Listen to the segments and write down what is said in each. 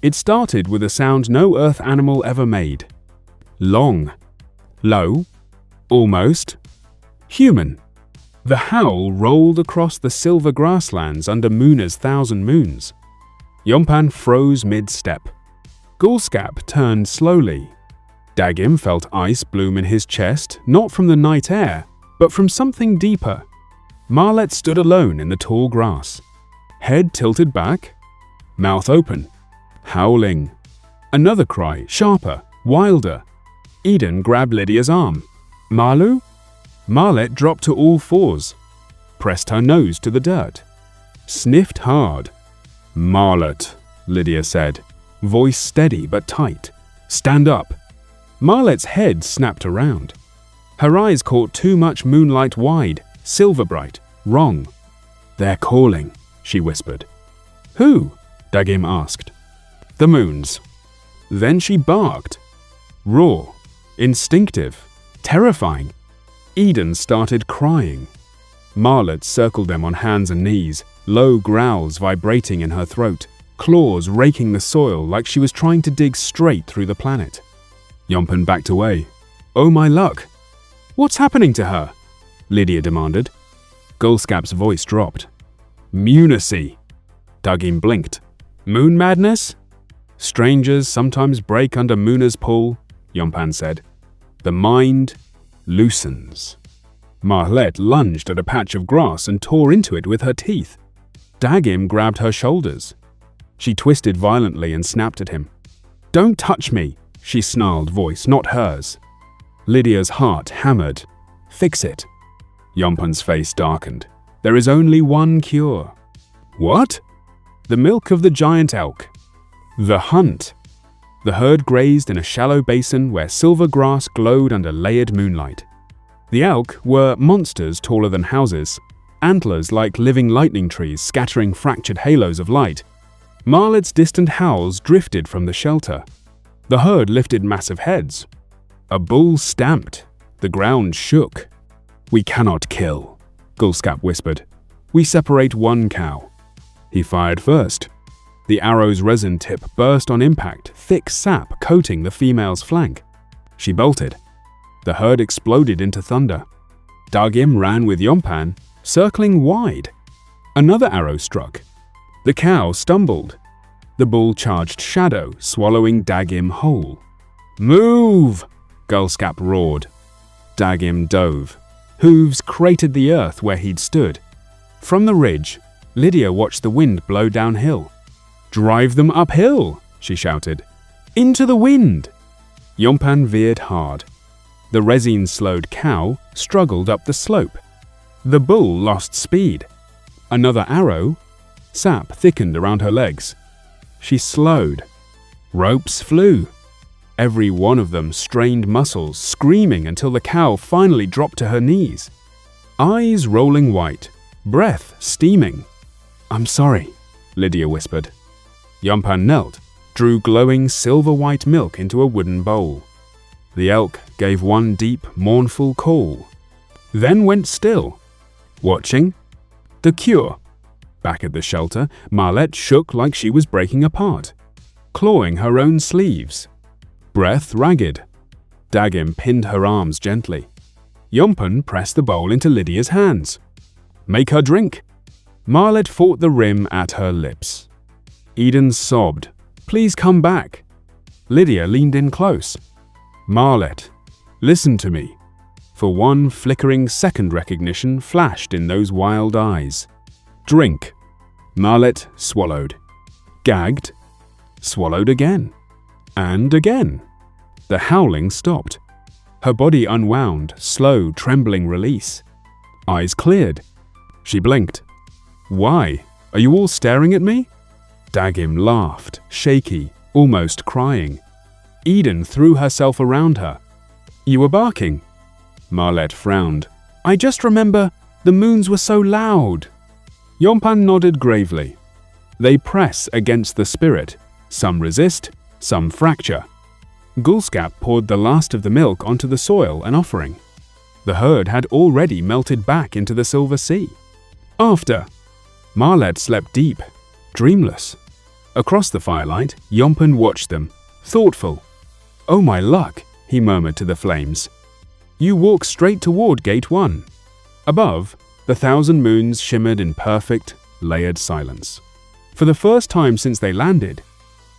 It started with a sound no earth animal ever made. Long. Low. Almost. Human. The howl rolled across the silver grasslands under Muna's 1,000 moons. Yompan froze mid-step. Gulskap turned slowly. Dagim felt ice bloom in his chest, not from the night air, but from something deeper. Marlet stood alone in the tall grass. Head tilted back, mouth open, howling. Another cry, sharper, wilder. Eden grabbed Lydia's arm. Malu? Marlet dropped to all fours, pressed her nose to the dirt, sniffed hard. Marlet, Lydia said, voice steady but tight. Stand up. Marlet's head snapped around. Her eyes caught too much moonlight wide, silver bright, wrong. They're calling, she whispered. Who? Dagim asked. The moons. Then she barked. Raw, instinctive, terrifying. Eden started crying. Marlet circled them on hands and knees, low growls vibrating in her throat, claws raking the soil like she was trying to dig straight through the planet. Yompan backed away. Oh my luck! What's happening to her? Lydia demanded. Gulskap's voice dropped. Munacy. Dagim blinked. Moon madness? Strangers sometimes break under Muna's pull, Yompan said. The mind loosens. Marlet lunged at a patch of grass and tore into it with her teeth. Dagim grabbed her shoulders. She twisted violently and snapped at him. Don't touch me, she snarled, voice not hers. Lydia's heart hammered. Fix it. Yompan's face darkened. There is only one cure. What? The milk of the giant elk. The hunt. The herd grazed in a shallow basin where silver grass glowed under layered moonlight. The elk were monsters taller than houses, antlers like living lightning trees scattering fractured halos of light. Marlet's distant howls drifted from the shelter. The herd lifted massive heads. A bull stamped. The ground shook. We cannot kill, Gulskap whispered. We separate one cow. He fired first. The arrow's resin tip burst on impact, thick sap coating the female's flank. She bolted. The herd exploded into thunder. Dagim ran with Yompan, circling wide. Another arrow struck. The cow stumbled. The bull charged shadow, swallowing Dagim whole. Move! Gulskap roared. Dagim dove. Hooves cratered the earth where he'd stood. From the ridge, Lydia watched the wind blow downhill. Drive them uphill, she shouted. Into the wind! Yompan veered hard. The resin-slowed cow struggled up the slope. The bull lost speed. Another arrow. Sap thickened around her legs. She slowed. Ropes flew. Every one of them strained muscles, screaming until the cow finally dropped to her knees. Eyes rolling white, breath steaming. I'm sorry, Lydia whispered. Yompan knelt, drew glowing silver-white milk into a wooden bowl. The elk gave one deep, mournful call, then went still. Watching? The cure. Back at the shelter, Marlet shook like she was breaking apart, clawing her own sleeves. Breath ragged. Dagim pinned her arms gently. Yompan pressed the bowl into Lydia's hands. Make her drink. Marlet fought the rim at her lips. Eden sobbed. Please come back. Lydia leaned in close. Marlet, listen to me. For one flickering second, recognition flashed in those wild eyes. Drink. Marlet swallowed. Gagged. Swallowed again. And again. The howling stopped. Her body unwound, slow, trembling release. Eyes cleared. She blinked. Why? Are you all staring at me? Dagim laughed, shaky, almost crying. Eden threw herself around her. You were barking. Marlet frowned. I just remember the moons were so loud. Yompan nodded gravely. They press against the spirit. Some resist, some fracture. Gulskap poured the last of the milk onto the soil, an offering. The herd had already melted back into the silver sea. After. Marlet slept deep, dreamless. Across the firelight, Yompan watched them, thoughtful. "Oh my luck," he murmured to the flames. "You walk straight toward Gate 1. Above, the 1,000 moons shimmered in perfect, layered silence. For the first time since they landed,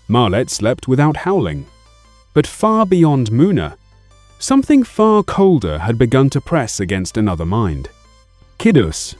Marlet slept without howling. But far beyond Muna, something far colder had begun to press against another mind. Kidus,